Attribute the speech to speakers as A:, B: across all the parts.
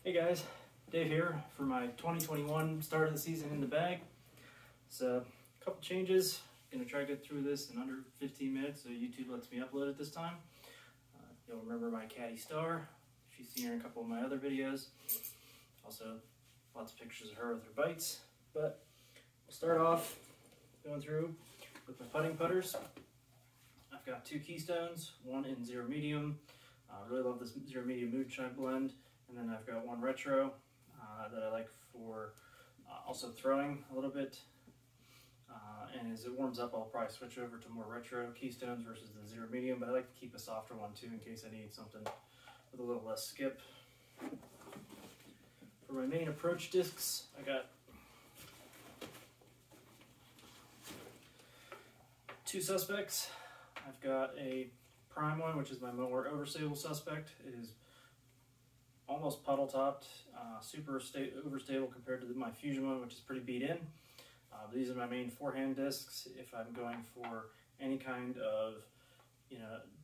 A: Hey guys, Dave here for my 2021 start of the season in the bag. So, a couple changes. Gonna try to get through this in under 15 minutes, so YouTube lets me upload it this time. You'll remember my Caddy Star, if you've seen her in a couple of my other videos. Also, lots of pictures of her with her bites. But we'll start off going through with my putting putters. I've got two Keystones, one in Zero Medium. I really love this Zero Medium Moonshine blend. And then I've got one retro that I like for also throwing a little bit. And as it warms up, I'll probably switch over to more retro Keystones versus the Zero Medium, but I like to keep a softer one too in case I need something with a little less skip. For my main approach discs, I got two suspects. I've got a prime one, which is my more overstable suspect. It is almost puddle topped, super overstable compared to my Fusion one, which is pretty beat in. These are my main forehand discs if I'm going for any kind of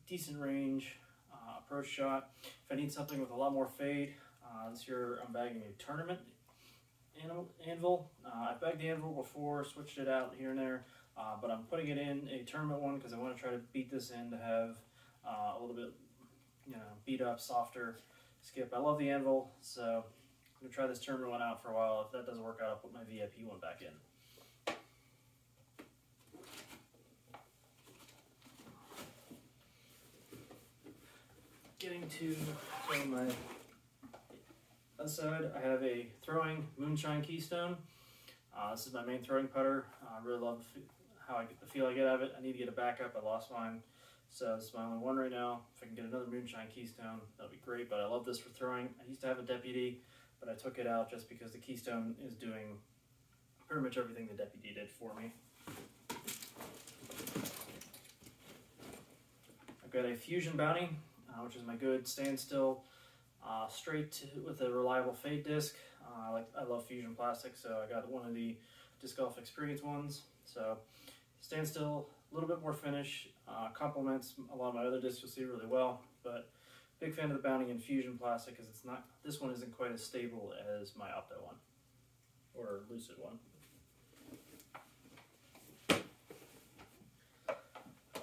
A: decent range approach shot. If I need something with a lot more fade, this year I'm bagging a tournament anvil. I've bagged the anvil before, switched it out here and there, but I'm putting it in a tournament one because I want to try to beat this in to have a little bit beat up, softer skip. I love the anvil, so I'm going to try this tournament one out for a while. If that doesn't work out, I'll put my VIP one back in. Getting to my other side, I have a throwing Moonshine Keystone. This is my main throwing putter. I really love the feel I get out of it. I need to get a backup. I lost mine, so this is my only one right now. If I can get another Moonshine Keystone, that'll be great, but I love this for throwing. I used to have a Deputy, but I took it out just because the Keystone is doing pretty much everything the Deputy did for me. I've got a Fusion Bounty, which is my good standstill, straight with a reliable fade disc. I love Fusion plastic, so I got one of the Disc Golf Experience ones. So standstill, a little bit more finish, complements a lot of my other discs you'll see really well, but big fan of the Bounty in Fusion plastic because this one isn't quite as stable as my Opto one, or Lucid one.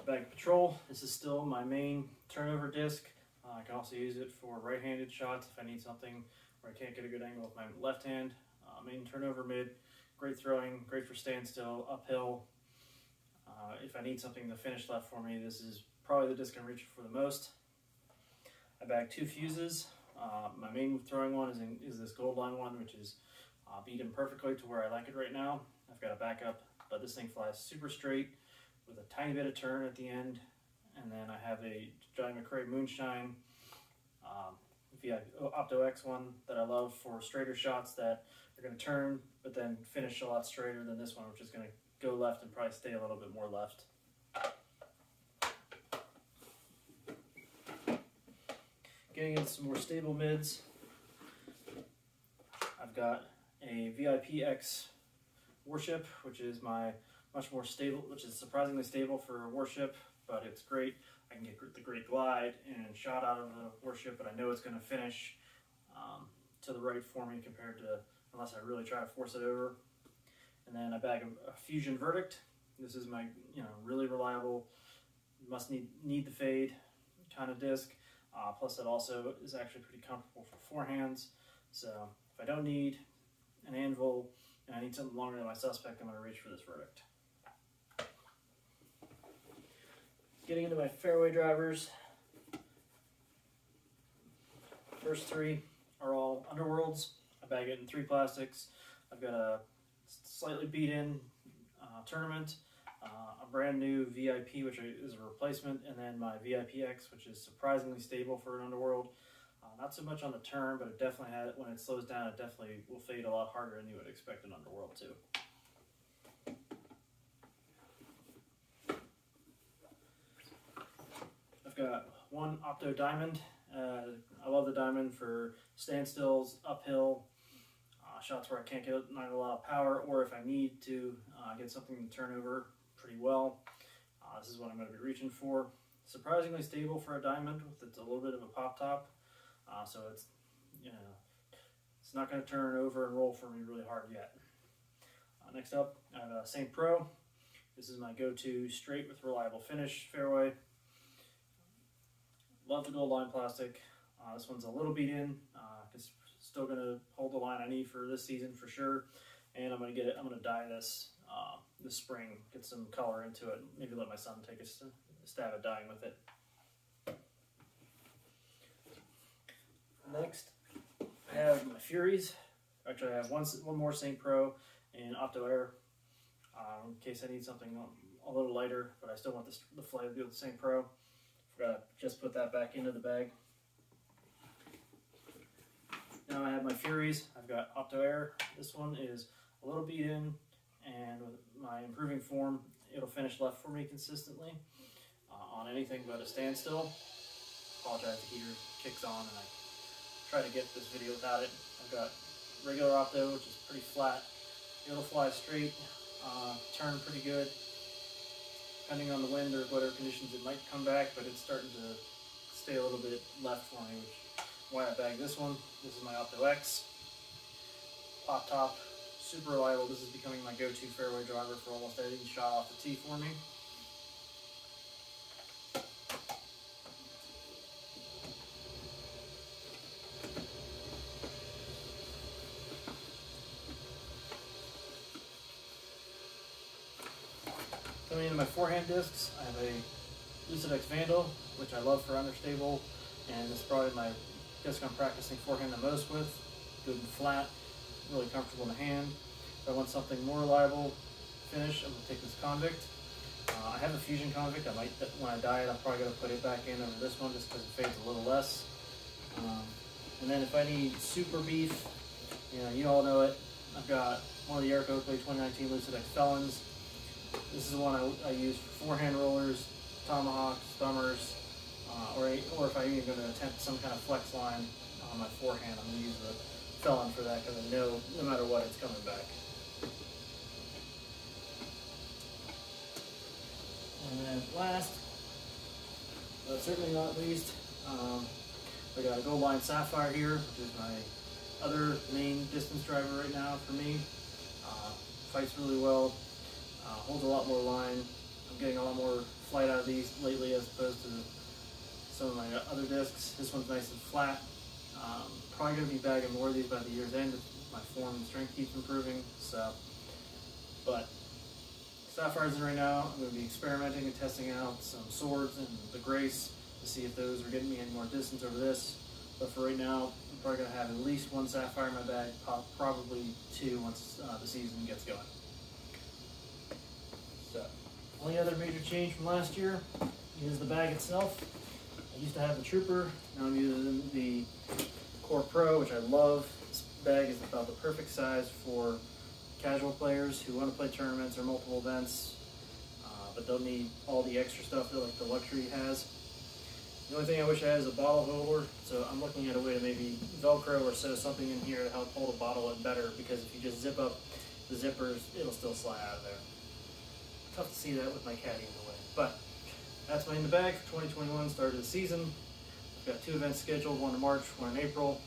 A: Bag Patrol, this is still my main turnover disc. I can also use it for right-handed shots if I need something where I can't get a good angle with my left hand. Main turnover mid, great throwing, great for standstill, uphill. If I need something to finish left for me, this is probably the disc I'm reaching for the most. I bag two fuses. My main throwing one is this Gold Line one, which is beat in perfectly to where I like it right now. I've got a backup, but this thing flies super straight with a tiny bit of turn at the end. And then I have a Johnny McRae Moonshine Opto X one that I love for straighter shots that are going to turn, but then finish a lot straighter than this one, which is going to go left and probably stay a little bit more left. Getting into some more stable mids, I've got a VIP X Warship, which is my much more stable, which is surprisingly stable for a Warship, but it's great. I can get the great glide and shot out of the Warship, but I know it's going to finish to the right for me compared to unless I really try to force it over. And then I bag a Fusion Verdict. This is my really reliable, must need the fade kind of disc. Plus it also is actually pretty comfortable for forehands. So if I don't need an anvil and I need something longer than my suspect, I'm going to reach for this Verdict. Getting into my fairway drivers. First three are all Underworlds. I bag it in three plastics. I've got a slightly beat in tournament, a brand new VIP, which is a replacement, and then my VIP X, which is surprisingly stable for an Underworld. Not so much on the turn, but it definitely when it slows down, it definitely will fade a lot harder than you would expect an Underworld to. Got one Opto Diamond. I love the Diamond for standstills, uphill, shots where I can't get not a lot of power, or if I need to get something to turn over pretty well. This is what I'm going to be reaching for. Surprisingly stable for a Diamond with a little bit of a pop top. So it's not going to turn over and roll for me really hard yet. Next up, I have a St. Pro. This is my go-to straight with reliable finish fairway. Love the gold line plastic. This one's a little beat in. It's still going to hold the line I need for this season for sure. And I'm going to dye this this spring, get some color into it. Maybe let my son take a stab at dyeing with it. Next, I have my Furies. Actually, I have one more St. Pro and Opto Air in case I need something a little lighter, but I still want the flight to be with the St. Pro. Forgot to just put that back into the bag. Now I have my Furies. I've got Opto Air. This one is a little beat in, and with my improving form, it'll finish left for me consistently on anything but a standstill. Apologize, the heater kicks on and I try to get this video without it. I've got regular Opto, which is pretty flat. It'll fly straight, turn pretty good. Depending on the wind or whatever conditions, it might come back, but it's starting to stay a little bit left for me, which is why I bagged this one. This is my Opto X. Pop top, super reliable. This is becoming my go-to fairway driver for almost any shot off the tee for me. Coming into my forehand discs, I have a Lucid X Vandal, which I love for understable, and it's probably my disc I'm practicing forehand the most with. Good and flat, really comfortable in the hand. If I want something more reliable finish, I'm going to take this Convict. I have a Fusion Convict. When I dye it, I'm probably going to put it back in over this one just because it fades a little less. And then if I need super beef, you all know it. I've got one of the Eric Oakley 2019 Lucid X Felons. This is the one I use for forehand rollers, tomahawks, thumbers, or if I'm even going to attempt some kind of flex line on my forehand, I'm going to use the Felon for that because I know no matter what, it's coming back. And then last, but certainly not least, I got a Gold Line Sapphire here, which is my other main distance driver right now for me. Fights really well. Holds a lot more line. I'm getting a lot more flight out of these lately as opposed to some of my other discs. This one's nice and flat. Probably going to be bagging more of these by the year's end if my form and strength keeps improving. But Sapphires in right now. I'm going to be experimenting and testing out some swords and the Grace to see if those are getting me any more distance over this. But for right now, I'm probably going to have at least one Sapphire in my bag, probably two once the season gets going. So, only other major change from last year is the bag itself. I used to have the Trooper, now I'm using the Core Pro, which I love. This bag is about the perfect size for casual players who want to play tournaments or multiple events, but don't need all the extra stuff that like the Luxury has. The only thing I wish I had is a bottle holder, so I'm looking at a way to maybe Velcro or sew something in here to help hold a bottle in better, because if you just zip up the zippers, it'll still slide out of there. Tough to see that with my caddy in the way. But that's my in the bag for 2021, start of the season. I've got 2 events scheduled, one in March, one in April.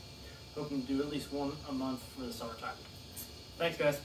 A: Hoping to do at least one a month for the summertime. Thanks, guys.